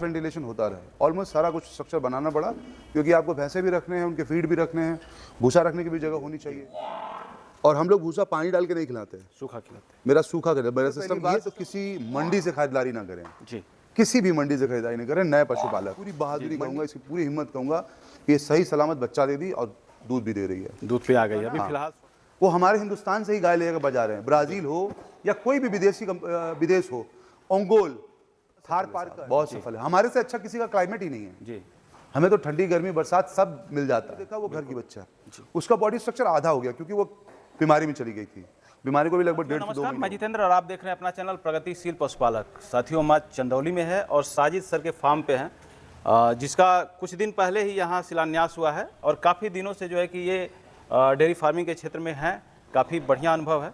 Ventilation होता रहे। Almost सारा कुछ स्ट्रक्चर बनाना पड़ा, क्योंकि आपको भैंसे भी रखने हैं, उनके फीड भी रखने हैं, भूसा रखने की भी जगह होनी चाहिए। और हम लोग भूसा पानी डाल के नहीं खिलाते हैं, सूखा खिलाते मेरा सूखा खिलाते। मेरा सिस्टम ये तो किसी मंडी से खरीदारी ना करें जी, किसी भी मंडी से खरीदारी नहीं करें। नए पशुपालक पूरी बहादुरी कहूँगा, इसकी पूरी हिम्मत कहूँगा कि ये सही सलामत बच्चा दे दी और दूध भी दे रही है। दूध पे आ गई अभी फिलहाल। वो हमारे हिंदुस्तान से ही गाय लेकर बजा रहे हैं, ब्राजील हो या कोई भी विदेश हो, ओंगोल थार पार का बहुत सफल है। हमारे से अच्छा किसी का क्लाइमेट ही नहीं है जी, हमें तो ठंडी गर्मी बरसात सब मिल जाता है। देखा वो घर की बच्चा, उसका बॉडी स्ट्रक्चर आधा हो गया क्योंकि वो बीमारी में चली गई थी। बीमारी को भी लगभग 1.5 से 2 नमस्कार, मैं जितेंद्र और आप देख रहे हैं अपना चैनल प्रगतिशील पशुपालक। साथियों, हम आज चंदौली में है और साजिद सर के फार्म पे हैं, जिसका कुछ दिन पहले ही यहाँ शिलान्यास हुआ है और काफ़ी दिनों से जो है कि ये डेयरी फार्मिंग के क्षेत्र में हैं। काफ़ी बढ़िया अनुभव है।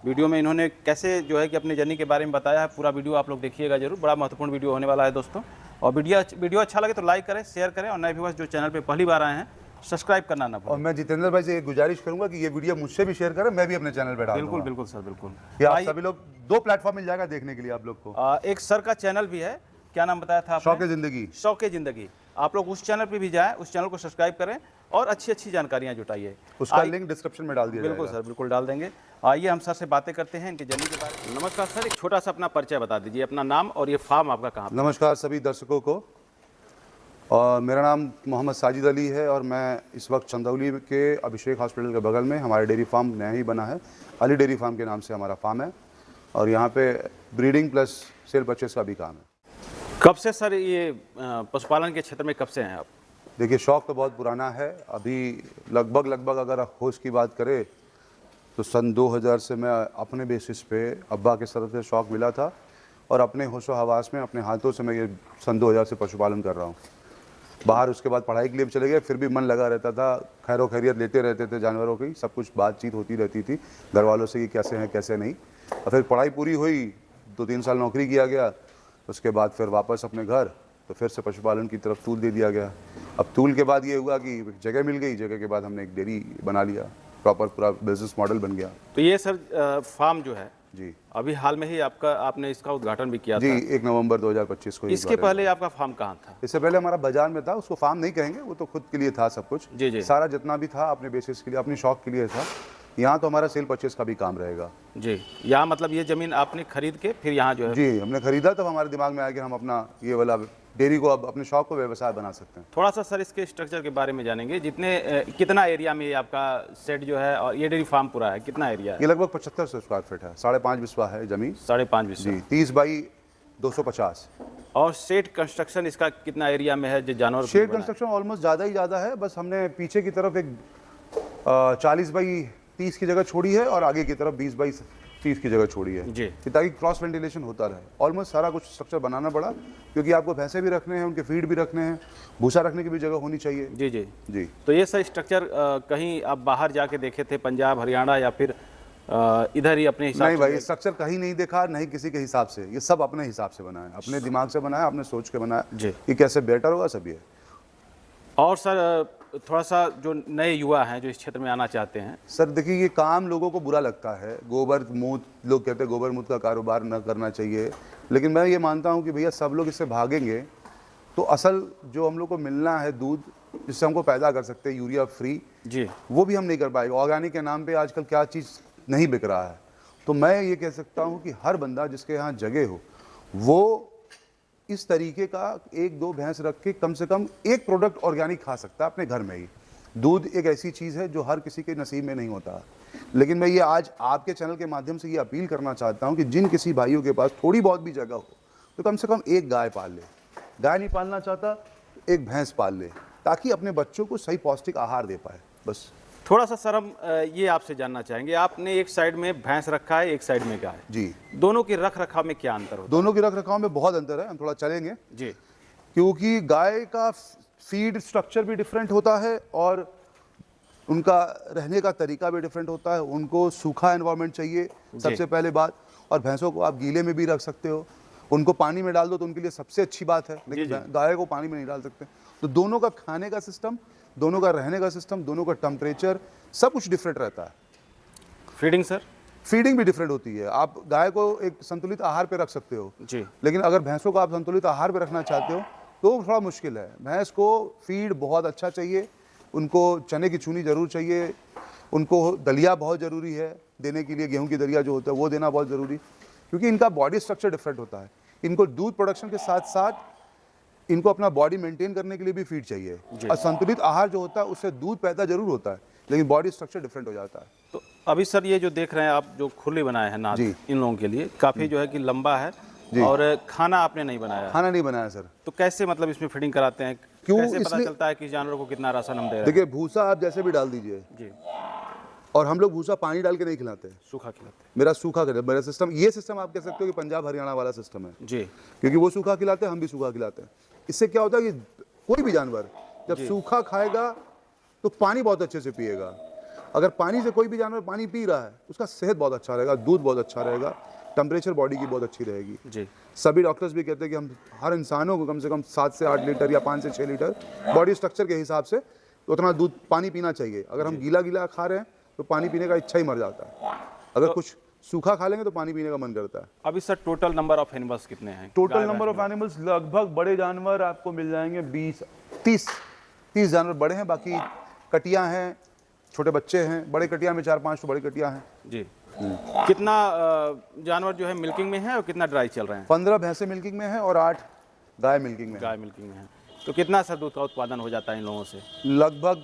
वीडियो में इन्होंने कैसे जो है कि अपनी जर्नी के बारे में बताया है। पूरा वीडियो आप लोग देखिएगा जरूर, बड़ा महत्वपूर्ण वीडियो होने वाला है दोस्तों। और वीडियो अच्छा लगे तो लाइक करें, शेयर करें और नए व्यूअर्स जो चैनल पे पहली बार आए हैं सब्सक्राइब करना ना भूलें। और मैं जितेंद्र भाई से एक गुजारिश करूंगा कि ये वीडियो मुझसे भी शेयर करें, मैं भी अपने चैनल पे डाल दूंगा। बिल्कुल बिल्कुल सर, बिल्कुल। कि आप सभी लोग 2 प्लेटफॉर्म मिल जाएगा देखने के लिए आप लोग को। एक सर का चैनल भी है, क्या नाम बताया था आपने? शौक जिंदगी। शौक जिंदगी। आप लोग उस चैनल पे भी जाएं, उस चैनल को सब्सक्राइब करें और अच्छी अच्छी जानकारियां जुटाइए। उसका लिंक डिस्क्रिप्शन में डाल दिया बिल्कुल सर, बिल्कुल डाल देंगे। आइए हम सर से बातें करते हैं इनकी जर्नी के बारे में। नमस्कार सर, एक छोटा सा अपना परिचय बता दीजिए, अपना नाम और ये फार्म आपका कहाँ पे? नमस्कार सभी दर्शकों को। और मेरा नाम मोहम्मद साजिद अली है और मैं इस वक्त चंदौली के अभिषेक हॉस्पिटल के बगल में हमारे डेयरी फार्म नया ही बना है, अली डेयरी फार्म के नाम से हमारा फार्म है। और यहाँ पे ब्रीडिंग प्लस सेल परचेस का भी काम है। कब से सर ये पशुपालन के क्षेत्र में कब से हैं आप? देखिए, शौक़ तो बहुत पुराना है। अभी लगभग अगर होश की बात करें तो सन 2000 से मैं अपने बेसिस पे अब्बा के तरफ से शौक़ मिला था और अपने होशो हवास में अपने हाथों से मैं ये सन 2000 से पशुपालन कर रहा हूँ। बाहर उसके बाद पढ़ाई के लिए भी चले गए, फिर भी मन लगा रहता था। खैरो खैरियत लेते रहते थे जानवरों की, सब कुछ बातचीत होती रहती थी घर वालों से कि कैसे हैं कैसे नहीं। और फिर पढ़ाई पूरी हुई, 2-3 साल नौकरी किया गया, उसके बाद फिर वापस अपने घर, तो फिर से पशुपालन की तरफ तूल दे दिया गया। अब तूल के बाद ये हुआ कि जगह मिल गई, जगह के बाद हमने एक डेयरी बना लिया, प्रॉपर पूरा बिजनेस मॉडल बन गया। तो ये सर फार्म जो है जी, अभी हाल में ही आपने इसका उद्घाटन भी किया जी, था। 1 नवंबर 2025 को। इसके पहले आपका फार्म कहाँ था? इससे पहले हमारा बाजार में था, उसको फार्म नहीं कहेंगे, वो तो खुद के लिए था सब कुछ। जी जी सारा जितना भी था अपने बेसिस के लिए, अपनी शौक के लिए था। यहाँ तो हमारा सेल परचेस का भी काम रहेगा। जी। यहाँ मतलब ये ज़मीन आपने खरीद के फिर यहाँ जो है? जी, हमने खरीदा तब हमारे दिमाग में आया कि हम अपना ये वाला डेयरी को अब अपने शौक को व्यवसाय बना सकते हैं। थोड़ा सा सर इसके स्ट्रक्चर के बारे में जानेंगे। कितना एरिया में ये आपका सेट जो है और ये डेयरी फार्म पूरा है, कितना एरिया है? ये लगभग 7500 स्क्वायर फीट है, 5.5 बिस्वा है जमीन। 5.5 बिस्वा। जी, 30 बाई 250। और शेड कंस्ट्रक्शन इसका कितना एरिया में है जो जानवर? शेड कंस्ट्रक्शन ऑलमोस्ट ज़्यादा है, बस हमने पीछे की तरफ एक 40 बाई 30 की जगह छोड़ी है और आगे की तरफ 20 बाई 30 की जगह छोड़ी है जी, ताकि क्रॉस वेंटिलेशन होता रहे। ऑलमोस्ट सारा कुछ स्ट्रक्चर बनाना पड़ा, क्योंकि आपको भैंसे भी रखने हैं, उनके फीड भी रखने हैं, भूसा रखने की भी जगह होनी चाहिए। जी जी जी। तो ये सर स्ट्रक्चर कहीं आप बाहर जाके देखे थे, पंजाब हरियाणा या फिर इधर ही अपने हिसाब नहीं से? भाई, स्ट्रक्चर कहीं नहीं देखा, नहीं किसी के हिसाब से, ये सब अपने हिसाब से बनाया, अपने दिमाग से बनाया, अपने सोच के बनाया जी। कि कैसे बेटर होगा सब ये। और सर थोड़ा सा जो नए युवा हैं जो इस क्षेत्र में आना चाहते हैं? सर देखिए, ये काम लोगों को बुरा लगता है, गोबर मूत, लोग कहते हैं गोबर मूत का कारोबार न करना चाहिए, लेकिन मैं ये मानता हूँ कि भैया सब लोग इससे भागेंगे तो असल जो हम लोग को मिलना है दूध, जिससे हमको पैदा कर सकते हैं यूरिया फ्री जी, वो भी हम नहीं कर पाएंगे। ऑर्गेनिक के नाम पे आजकल क्या चीज़ नहीं बिक रहा है। तो मैं ये कह सकता हूँ कि हर बंदा जिसके यहाँ जगह हो वो इस तरीके का 1-2 भैंस रख के कम से कम एक प्रोडक्ट ऑर्गेनिक खा सकता है अपने घर में ही। दूध एक ऐसी चीज़ है जो हर किसी के नसीब में नहीं होता। लेकिन मैं ये आज आपके चैनल के माध्यम से ये अपील करना चाहता हूँ कि जिन किसी भाइयों के पास थोड़ी बहुत भी जगह हो तो कम से कम एक गाय पाल ले। गाय नहीं पालना चाहता तो एक भैंस पाल ले, ताकि अपने बच्चों को सही पौष्टिक आहार दे पाए। बस थोड़ा सा सर हम ये आपसे जानना चाहेंगे, आपने एक साइड में भैंस रखा है, एक साइड में गाय। जी। दोनों की रख रखाव में क्या अंतर होता है? दोनों के रख रखाव में बहुत अंतर है, हम थोड़ा चलेंगे जी। क्योंकि गाय का फीड स्ट्रक्चर भी डिफरेंट होता है और उनका रहने का तरीका भी डिफरेंट होता है। उनको सूखा एनवायरनमेंट चाहिए सबसे पहले बात, और भैंसों को आप गीले में भी रख सकते हो। उनको पानी में डाल दो तो उनके लिए सबसे अच्छी बात है, लेकिन गाय को पानी में नहीं डाल सकते। तो दोनों का खाने का सिस्टम, दोनों का रहने का सिस्टम, दोनों का टेम्परेचर, सब कुछ डिफरेंट रहता है। Feeding sir? फीडिंग भी डिफरेंट होती है। आप गाय को एक संतुलित आहार पे रख सकते हो जी लेकिन अगर भैंसों को आप संतुलित आहार पे रखना चाहते हो तो थोड़ा मुश्किल है। भैंस को फीड बहुत अच्छा चाहिए, उनको चने की चूनी ज़रूर चाहिए, उनको दलिया बहुत ज़रूरी है देने के लिए, गेहूं की दलिया जो होता है वो देना बहुत ज़रूरी, क्योंकि इनका बॉडी स्ट्रक्चर डिफरेंट होता है। इनको दूध प्रोडक्शन के साथ साथ इनको अपना बॉडी मेंटेन करने के लिए भी फीड चाहिए। और संतुलित आहार जो होता है उससे दूध पैदा जरूर होता है लेकिन बॉडी स्ट्रक्चर डिफरेंट हो जाता है। तो अभी सर ये जो देख रहे हैं आप, जो खुले बनाए हैं नाद जी। इन लोगों के लिए, काफ़ी जो है कि लंबा है और खाना आपने नहीं बनाया है। खाना नहीं बनाया सर। तो कैसे मतलब इसमें फीडिंग कराते हैं? क्यों? कैसे पता इसलिए- चलता है कि जानवर को कितना राशन हम दे रहे हैं? देखिए भूसा आप जैसे भी डाल दीजिए, जी, और हम लोग भूसा पानी डाल के नहीं खिलाते हैं, सूखा खिलाते मेरा सूखा खिलाते। मेरा सिस्टम, ये सिस्टम आप कह सकते हो कि पंजाब हरियाणा वाला सिस्टम है, हैं। जी क्योंकि वो सूखा खिलाते हैं, हम भी सूखा खिलाते हैं। इससे क्या होता है कि कोई भी जानवर जब सूखा खाएगा तो पानी बहुत अच्छे से पिएगा। अगर पानी से कोई भी जानवर पानी पी रहा है उसका सेहत बहुत अच्छा रहेगा, दूध बहुत अच्छा रहेगा, टेम्परेचर बॉडी की बहुत अच्छी रहेगी। जी सभी डॉक्टर्स भी कहते हैं कि हम हर इंसानों को कम से कम 7 से 8 लीटर या 5 से 6 लीटर बॉडी स्ट्रक्चर के हिसाब से तो उतना दूध पानी पीना चाहिए। अगर हम गीला गीला खा रहे हैं तो पानी पीने का इच्छा ही मर जाता है, अगर कुछ सूखा खा लेंगे तो पानी पीने का मन करता है। अभी sir total number of animals कितने हैं? टोटल नंबर ऑफ एनिमल्स लगभग बड़े जानवर आपको मिल जाएंगे 20-30 जानवर बड़े हैं, बाकी कटियां हैं, छोटे बच्चे हैं। बड़े कटिया में 4-5 तो बड़ी कटियां हैं। जी कितना जानवर जो है मिल्किंग में है और कितना ड्राई चल रहे हैं? 15 भैंसे मिल्किंग में है और 8 गाय मिल्किंग में है। गाय मिल्किंग में है। तो कितना सर दूध का उत्पादन हो जाता है इन लोगों से? लगभग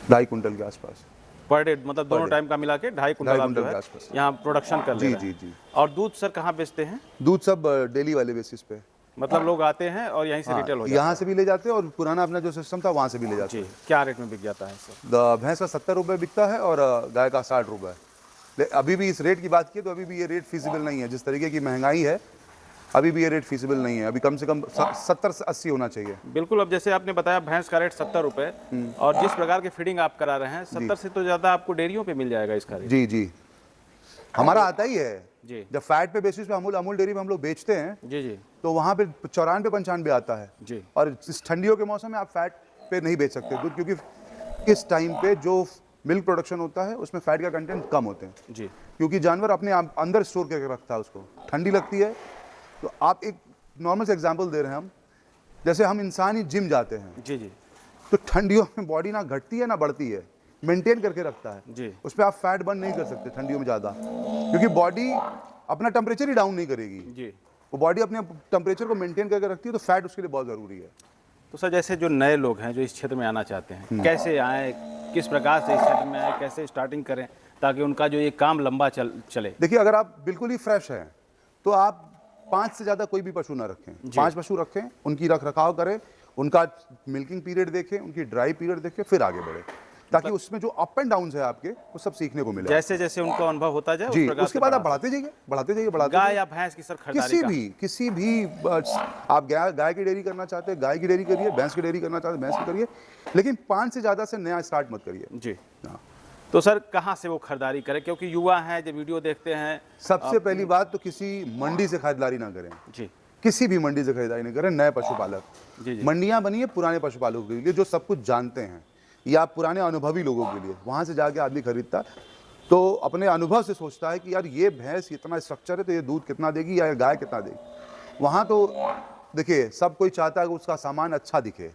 2.5 कुंटल के आसपास पर डे, मतलब दोनों टाइम का मिला के 2.5 कुंटल आप कुंटल जो के है आसपास। यहाँ प्रोडक्शन कर ले जी रहे जी हैं। जी। और दूध सर कहाँ बेचते हैं? दूध सब डेली वाले बेसिस पे, मतलब लोग आते हैं और यहीं से रिटेल हो जाता यहाँ से भी ले जाते हैं और पुराना अपना जो सिस्टम था वहाँ से भी ले है? जाते जी हैं। क्या रेट में बिक जाता है सर? भैंस का 70 रुपये बिकता है और गाय का 60 रुपये। अभी भी इस रेट की बात की तो अभी भी ये रेट फीसिबल नहीं है। जिस तरीके की महंगाई है अभी भी ये रेट फीसिबल नहीं है। अभी कम से कम 70 से 80 होना चाहिए। बिल्कुल। अब जैसे आपने बताया भैंस का रेट 70 रुपये, और जिस प्रकार की फीडिंग आप करा रहे हैं 70 से तो ज़्यादा आपको डेयरियों पे मिल जाएगा इसका रेट। जी जी, हमारा आता ही है। जी जब फैट पे बेसिस पे अमूल डेयरी में हम लोग बेचते हैं जी जी तो वहाँ पे 94-95 आता है। जी और इस ठंडियों के मौसम में आप फैट पे नहीं बेच सकते दूध, क्योंकि इस टाइम पे जो मिल्क प्रोडक्शन होता है उसमें फैट का कंटेंट कम होते हैं, जी क्योंकि जानवर अपने अंदर स्टोर करके रखता है उसको। ठंडी लगती है तो आप एक नॉर्मल से एग्जांपल दे रहे हैं हम, जैसे हम इंसान ही जिम जाते हैं जी जी तो ठंडियों में बॉडी ना घटती है ना बढ़ती है, मेंटेन करके रखता है। जी उस पर आप फैट बर्न नहीं कर सकते ठंडियों में ज़्यादा, क्योंकि बॉडी अपना टेम्परेचर ही डाउन नहीं करेगी। जी। वो बॉडी अपने टेम्परेचर को मेंटेन करके रखती है, तो फैट उसके लिए बहुत ज़रूरी है। तो सर जैसे जो नए लोग हैं जो इस क्षेत्र में आना चाहते हैं, कैसे आएँ, किस प्रकार से इस क्षेत्र में आए, कैसे स्टार्टिंग करें ताकि उनका जो ये काम लंबा चले? देखिए अगर आप बिल्कुल ही फ्रेश हैं तो आप 5 से ज़्यादा कोई भी पशु ना रखें। 5 पशु रखें, उनकी रख रखाव करें, उनका मिल्किंग पीरियड देखें, उनकी ड्राई पीरियड देखें, फिर आगे बढ़े, ताकि उसमें जो अप एंड डाउन है आपके वो सब सीखने को मिले। जैसे जैसे उनको अनुभव होता जाए जी, उस प्रकार उसके से बाद आप बढ़ा बढ़ाते जाइए बढ़ाते जाइए बढ़ाते गाय जाइए। या भैंस की सर खरीदारी किसी भी आप गाय की डेयरी करना चाहते हैं गाय की डेयरी करिए, भैंस की डेयरी करना चाहते हैं भैंस की करिए, लेकिन 5 से ज़्यादा से नया स्टार्ट मत करिए। जी। हाँ। तो सर कहाँ से वो खरीदारी करें, क्योंकि युवा हैं जब वीडियो देखते हैं? सबसे पहली बात तो किसी मंडी से खरीदारी ना करें, जी किसी भी मंडी से खरीदारी नहीं करें। नए पशुपालक, जी जी मंडियां बनी है पुराने पशुपालकों के लिए जो सब कुछ जानते हैं, या पुराने अनुभवी लोगों के लिए। वहाँ से जाके आदमी खरीदता तो अपने अनुभव से सोचता है कि यार ये भैंस इतना स्ट्रक्चर है तो ये दूध कितना देगी या गाय कितना देगी। वहाँ तो देखिए सब कोई चाहता है कि उसका सामान अच्छा दिखे।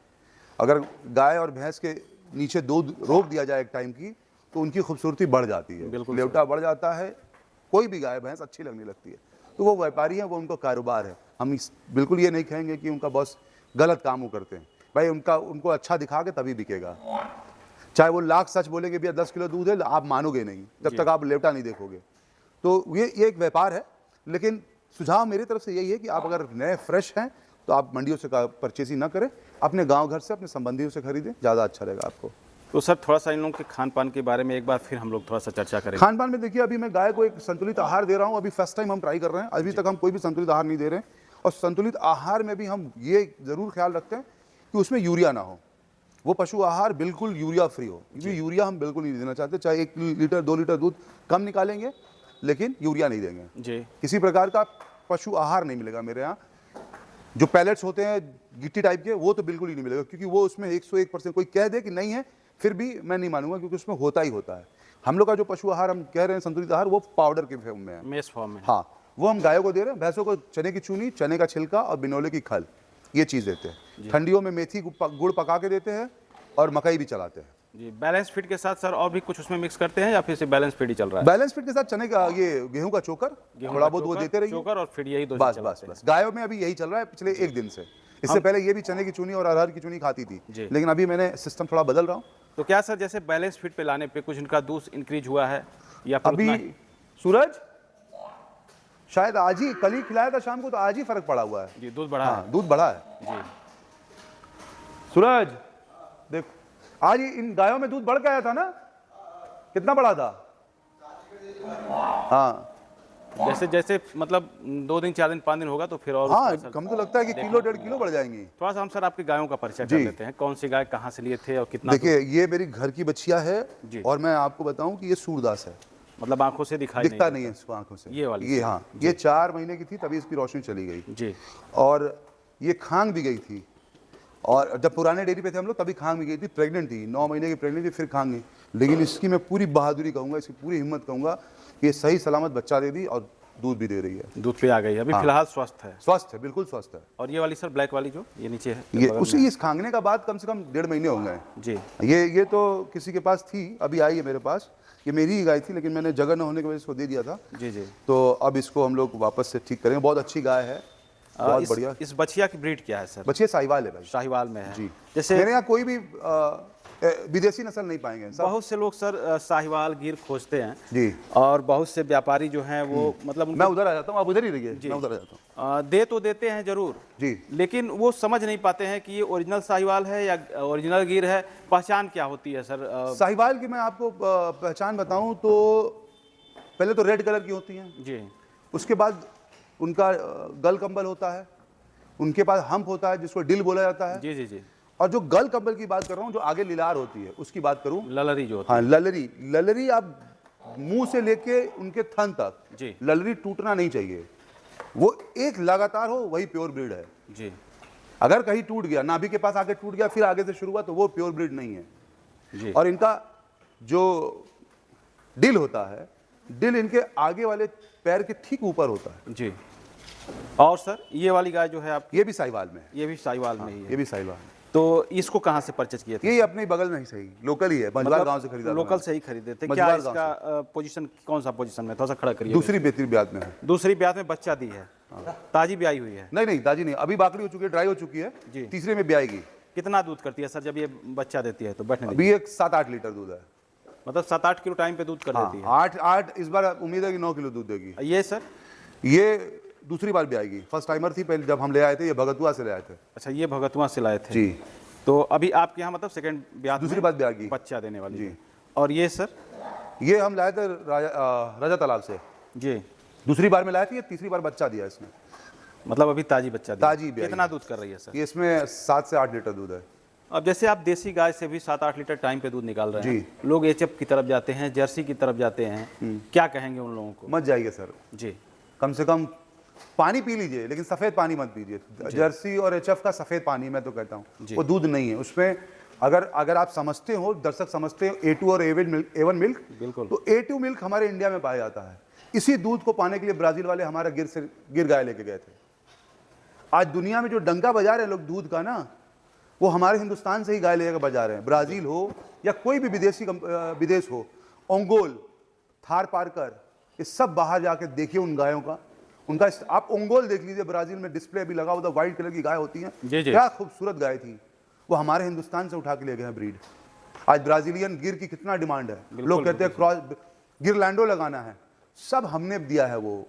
अगर गाय और भैंस के नीचे दूध रोक दिया जाए एक टाइम की तो उनकी खूबसूरती बढ़ जाती है, बिल्कुल लेवटा बढ़ जाता है, कोई भी गाय भैंस अच्छी लगने लगती है। तो वो व्यापारी हैं, वो उनको कारोबार है। हम बिल्कुल ये नहीं कहेंगे कि उनका बॉस गलत काम वो करते हैं। भाई उनको अच्छा दिखा के तभी बिकेगा। चाहे वो लाख सच बोले कि भैया 10 किलो दूध है, आप मानोगे नहीं जब तक आप लेवटा नहीं देखोगे। तो ये एक व्यापार है। लेकिन सुझाव मेरी तरफ से यही है कि आप अगर नए फ्रेश हैं तो आप मंडियों से परचेजिंग ना करें, अपने गांव घर से अपने संबंधियों से खरीदें, ज़्यादा अच्छा रहेगा आपको। तो सर थोड़ा सा इन लोगों के खान पान के बारे में एक बार फिर हम लोग थोड़ा सा चर्चा करेंगे। खान पान में देखिए अभी मैं गाय को एक संतुलित आहार दे रहा हूँ। अभी फर्स्ट टाइम हम ट्राई कर रहे हैं, अभी तक हम कोई भी संतुलित आहार नहीं दे रहे हैं। और संतुलित आहार में भी हम ये ज़रूर ख्याल रखते हैं कि उसमें यूरिया ना हो। वो पशु आहार बिल्कुल यूरिया फ्री हो, क्योंकि यूरिया हम बिल्कुल नहीं देना चाहते। चाहे 1 लीटर 2 लीटर दूध कम निकालेंगे लेकिन यूरिया नहीं देंगे। जी किसी प्रकार का पशु आहार नहीं मिलेगा मेरे यहाँ। जो पैलेट्स होते हैं गिट्टी टाइप के, वो तो बिल्कुल ही नहीं मिलेगा, क्योंकि वो उसमें 101% कोई कह दे कि नहीं है फिर भी मैं नहीं मानूंगा, क्योंकि उसमें होता ही होता है। हम लोग का जो पशु आहार हम कह रहे हैं संतुलित आहार, वो पाउडर के फॉर्म में है। मेस फॉर्म में है। हाँ, वो हम गायों को दे रहे हैं। भैंसों को चने की चूनी, चने का छिलका और बिनोले की खल, ये चीज़ देते हैं। ठंडियों में मेथी गुड़ पका के देते हैं और मकई भी चलाते हैं। जी, बैलेंस फीड के साथ सर और भी कुछ उसमें मिक्स करते हैं या फिर सिर्फ बैलेंस फीड ही चल रहा है? बैलेंस फीड के साथ चने का, ये गेहूं का चोकर, थोड़ा बहुत वो देते रहिए। चोकर और फीड, यही दो बस चीज़ बस चलाते हैं। बस गायों में अभी यही चल रहा है पिछले एक दिन से। इससे पहले ये भी चने की चूनी और अरहर की चूनी खाती थी, जी। लेकिन अभी मैंने सिस्टम थोड़ा बदल रहा हूँ। तो क्या सर जैसे बैलेंस फीड पे लाने पे कुछ इनका दूध इंक्रीज हुआ है या फिर अभी उतना ही? सूरज शायद आज ही, कल ही खिलाया था शाम को, तो आज ही फर्क पड़ा हुआ है। जी, दूध बढ़ा हाँ, दूध बढ़ा है। है। जी, सूरज देख, आज ही इन गायों में दूध बढ़ के आया था ना, कितना बढ़ा था? हाँ जैसे जैसे मतलब 2 दिन 4 दिन 5 दिन होगा तो फिर और हाँ, उसका असर- कम तो लगता है कि किलो 1.5 किलो बढ़ जाएंगी। थोड़ा सा हम सर आपकी गायों का परिचय कर जी। लेते हैं। कौन सी गाय कहाँ से लिए थे और कितना देखिए, ये मेरी घर की बच्चिया है जी। और मैं आपको बताऊं कि ये सूरदास है, दूध? मतलब आंखों से दिखाई दिखता नहीं नहीं है इसको आंखों से। ये वाली? ये हाँ, ये 4 महीने की थी तभी इसकी रोशनी चली गई, जी, और ये खांग भी गई थी। और जब पुराने डेयरी पे थे हम लोग तभी खांग भी गई थी, प्रेग्नेंट थी, 9 महीने की प्रेग्नेंट थी, फिर खांग गई। लेकिन इसकी मैं पूरी बहादुरी कहूँगा, इसकी पूरी हिम्मत कहूँगा कि ये सही सलामत बच्चा दे दी और दूध भी दे रही है। दूध पे आ गई, अभी फिलहाल स्वस्थ है। स्वस्थ है, बिल्कुल स्वस्थ है। और ये वाली सर ब्लैक वाली जो ये नीचे है ये बगल उसी इस खांगने का बाद कम से कम 1.5 महीने हो गए हैं। में। जी, ये तो किसी के पास थी, अभी आई है मेरे पास। ये मेरी ही गाय थी, लेकिन मैंने जगह न होने की वजह से इसको दे दिया था। जी, जी। तो अब इसको हम लोग वापस से ठीक करेंगे। बहुत अच्छी गाय है, बहुत इस, बढ़िया। इस बछिया की ब्रीड क्या है सर? बच्चे साहिवाल है भाई शाहीवाल में है जी। जैसे मेरे यहाँ कोई भी विदेशी नस्ल नहीं पाएंगे सब। बहुत से लोग सर शाहीवाल गिर खोजते हैं जी, और बहुत से व्यापारी जो हैं वो मतलब मैं उनको उधर आ जाता हूँ, आप उधर ही रहिए, मैं उधर आ जाता हूँ। दे तो देते हैं जरूर, जी, लेकिन वो समझ नहीं पाते हैं कि ये ओरिजिनल शाहीवाल है या ओरिजिनल गिर है। पहचान क्या होती है सर? साहिवाल की मैं आपको पहचान बताऊं तो पहले तो रेड कलर की होती हैं, जी, उसके बाद उनका गल कंबल होता है, उनके पास हम्प होता है जिसको डिल बोला जाता है। जी, जी, जी। और जो गल कंबल की बात कर रहा हूँ, जो आगे लिलार होती है उसकी बात करूँ, ललरी जो होती हाँ ललरी, ललरी आप मुंह से लेके उनके थन तक, जी। ललरी टूटना नहीं चाहिए। वो एक लगातार हो, वही प्योर ब्रीड है। है। जी, अगर कहीं टूट गया, नाभि के पास आके टूट गया फिर आगे से शुरू हुआ, तो वो प्योर ब्रीड नहीं है। जी। और इनका जो डिल होता है, डिल इनके आगे वाले पैर के ठीक ऊपर होता है। जी। और सर ये वाली गाय जो है आप, ये भी साहिवाल में है, ये भी शाहीवाल में ही ये है। भी साहिवाल है। तो इसको कहाँ से परचेज किए थे? ये अपने बगल में ही सही, लोकल ही है, मंझवार गांव से खरीदा था लोकल मैंने। से ही खरीदे थे। क्या मझवार गांव इसका पोजीशन कौन सा पोजीशन में? थोड़ा सा खड़ा करिए। दूसरी बेहतरीन ब्याज में है। दूसरी ब्याह में बच्चा दी है, ताजी ब्याई हुई है। नहीं नहीं, ताजी नहीं, अभी बाकड़ी हो चुकी है, ड्राई हो चुकी है, जी। तीसरे में ब्याएगी। कितना दूध करती है सर जब ये बच्चा देती है? तो बैठने दीजिए। अभी एक 7-8 लीटर दूध है। मतलब 7-8 किलो टाइम पे दूध कर हाँ, देती है। 8 इस बार उम्मीद है कि 9 किलो दूध देगी। ये सर, ये दूसरी बार ब्याएगी, फर्स्ट टाइमर थी पहले जब हम ले आए थे, ये भगतुआ से ले आए थे। अच्छा ये भगतुआ से लाए थे। जी, तो अभी आपके यहाँ मतलब सेकंड ब्याह दूसरी में बार ब्याएगी। बच्चा देने वाली जी। है। और ये सर? ये हम लाए थे राजा तालाब से, जी, दूसरी बार में लाए थे, ये तीसरी बार बच्चा दिया इसने। मतलब अभी ताजी बच्चा दिया। ताजी ब्याई कितना है। दूध कर रही है सर? ये इसमें 7 से 8 लीटर दूध है। अब जैसे आप देसी गाय से भी 7-8 लीटर टाइम पे दूध निकाल रहे हैं, जी। लोग एचएफ की तरफ जाते हैं, जर्सी की तरफ जाते हैं, क्या कहेंगे उन लोगों को? मत जाइए सर, जी, कम से कम पानी पी लीजिए, लेकिन सफ़ेद पानी मत पीजिए। जर्सी और एचएफ का सफ़ेद पानी मैं तो कहता हूँ, जी। वो दूध नहीं है उसमें। अगर आप समझते हो, दर्शक समझते हो A2 और A1 मिल्क, बिल्कुल। तो A2 मिल्क हमारे इंडिया में पाया जाता है। इसी दूध को पाने के लिए ब्राज़ील वाले हमारा गिर गाय लेके गए थे। आज दुनिया में जो डंका बजा रहे हैं लोग दूध का ना, वो हमारे हिंदुस्तान से ही गाय लेकर बजा रहे हैं। ब्राज़ील हो या कोई भी विदेश हो, ओंगोल, थार पारकर, ये सब बाहर जाके देखिए उन गायों का। उनका आप ओंगोल देख लीजिए, ब्राज़ील में डिस्प्ले भी लगा, उधर व्हाइट कलर की गाय होती हैं, जी, जी। क्या खूबसूरत गाय थी। वो हमारे हिंदुस्तान से उठा के ले गए हैं ब्रीड। आज ब्राज़ीलियन गिर की कितना डिमांड है, लोग कहते हैं क्रॉस गिरलैंडो लगाना है, सब हमने दिया है, वो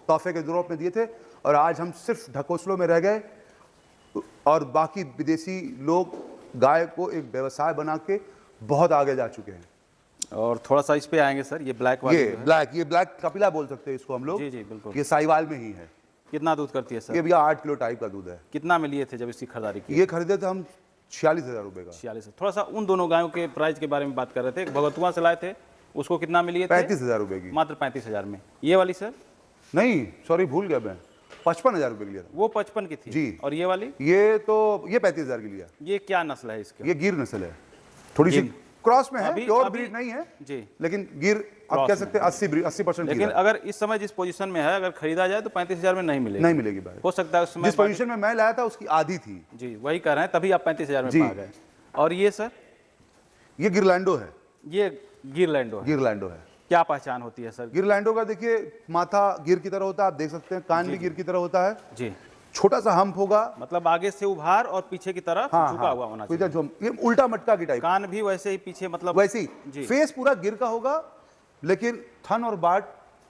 तोहफे के रूप में दिए थे। और आज हम सिर्फ ढकोसलों में रह गए और बाकी विदेशी लोग गाय को एक व्यवसाय बना के बहुत आगे जा चुके हैं। और थोड़ा सा इस पे आएंगे सर, ये ब्लैक वाली ये जो है। ब्लैक कपिला बोल सकते हैं इसको हम लोग। जी, जी, बिल्कुल। ये साहिवाल में ही है। कितना दूध करती है सर? ये भैया 8 किलो टाइप का दूध है। कितना में लिए थे जब इसकी खरीदारी की? ये खरीदे थे हम 46,000 रुपए का। 46। थोड़ा सा उन दोनों गायों के प्राइस के बारे में बात कर रहे थे। भगतुआ से लाए थे, उसको कितना में लिए थे? 35,000 रुपए की। मात्र 35,000 में। ये वाली सर? नहीं सॉरी, भूल गया मैं, 55,000 रुपए की लिया था। वो 55 की थी। जी। और ये वाली? ये 35,000 की लिया। ये क्या नस्ल है इसका? ये गिर नस्ल है, थोड़ी सी क्रॉस में है, अभी- प्योर अभी- ब्रीड नहीं है जी। लेकिन गिर आप क्रॉस कह सकते हैं 80% गिर लेकिन है। अगर इस समय जिस पोजीशन में है, अगर खरीदा जाए तो 35,000 में नहीं मिलेगी। नहीं मिलेगी भाई। हो सकता है उस समय जिस पोजीशन में मैं लाया था उसकी आधी थी। जी वही कह रहे हैं, तभी आप 35,000 में जी। पा गए। और ये सर, ये गिरलैंडो है, ये गिरलैंडो है, गिरलैंडो है। क्या पहचान होती है सर? गिरलैंडो का देखिए माथा गिर की तरह होता है, आप देख सकते हैं, कान भी गिर की तरह होता है, जी, छोटा सा हम्प होगा। मतलब आगे से उभार और पीछे की तरफ हाँ, झुका हाँ, हुआ होना कोई चाहिए। जो ये उल्टा मटका की टाइप, कान भी वैसे ही पीछे, मतलब वैसे ही जी। फेस पूरा गिर का होगा, लेकिन थन और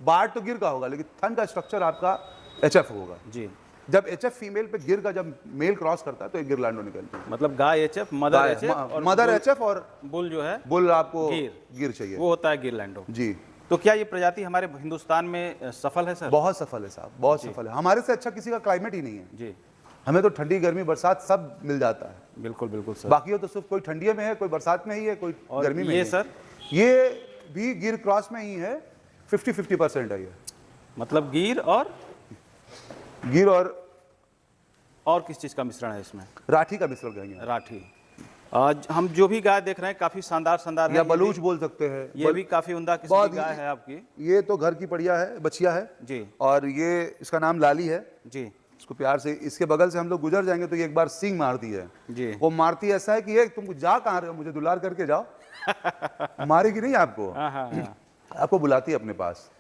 बार्ड तो गिर का होगा, लेकिन थन का स्ट्रक्चर आपका एचएफ होगा। जी, जब एचएफ फीमेल पे गिर का जब मेल क्रॉस करता है तो एक गिरलैंडो निकलती है। मतलब गाय एचएफ, मदर एचएफ और मदर एचएफ और बुल जो है बुल आपको गिर। गिर चाहिए। वो होता है गिरलैंडो। जी, तो क्या ये प्रजाति हमारे हिंदुस्तान में सफल है सर? बहुत सफल है साहब, बहुत सफल है। हमारे से अच्छा किसी का क्लाइमेट ही नहीं है। जी, हमें तो ठंडी गर्मी बरसात सब मिल जाता है। बिल्कुल बिल्कुल सर। बाकी हो तो सिर्फ कोई ठंडियों में है, कोई बरसात में ही है, कोई और गर्मी में ये ही है। सर? ये भी गिर क्रॉस में ही है, 50-50% है ये। मतलब गिर गिर और किस चीज़ का मिश्रण है इसमें? राठी का मिश्रण कहेंगे, राठी। आज हम जो भी गाय देख रहे हैं काफी शानदार शानदार है। या ये बलूच भी- बोल सकते हैं। ये भी काफी उम्दा किस्म बहुत की गाय है आपकी। ये तो घर की बढ़िया है, बछिया है। जी और ये इसका नाम लाली है। जी इसको प्यार से, इसके बगल से हम लोग गुजर जाएंगे तो ये एक बार सींग मारती है। जी। वो मारती ऐसा है कि ये तुम जा कहाँ रहे हो, मुझे दुलार करके जाओ। मारेगी नहीं आपको, हाँ हाँ हाँ, आपको बुलाती है अपने पास।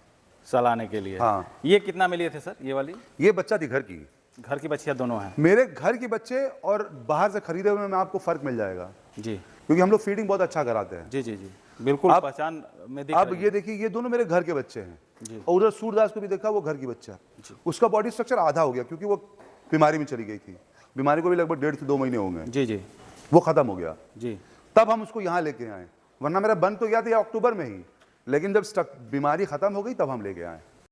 सलाने के लिए। हाँ। ये कितना में लिए थे सर ये वाली? ये बच्चा थी घर की। घर की बच्चियाँ दोनों हैं? मेरे घर के बच्चे और बाहर से खरीदे हुए में आपको फर्क मिल जाएगा, जी क्योंकि हम लोग फीडिंग बहुत अच्छा कराते हैं। जी जी जी, बिल्कुल अब- पहचान में दिख अब रही है। ये देखिए, ये दोनों मेरे घर के बच्चे हैं। जी। और उधर सूरदास को भी देखा, वो घर की बच्चा। उसका बॉडी स्ट्रक्चर आधा हो गया क्योंकि वो बीमारी में चली गई थी। बीमारी को भी लगभग 1.5 से 2 महीने हो गए, जी जी वो खत्म हो गया। जी तब हम उसको यहाँ लेके आए, वरना मेरा बंद तो गया था अक्टूबर में ही, लेकिन जब बीमारी खत्म हो गई तब हम लेके आए।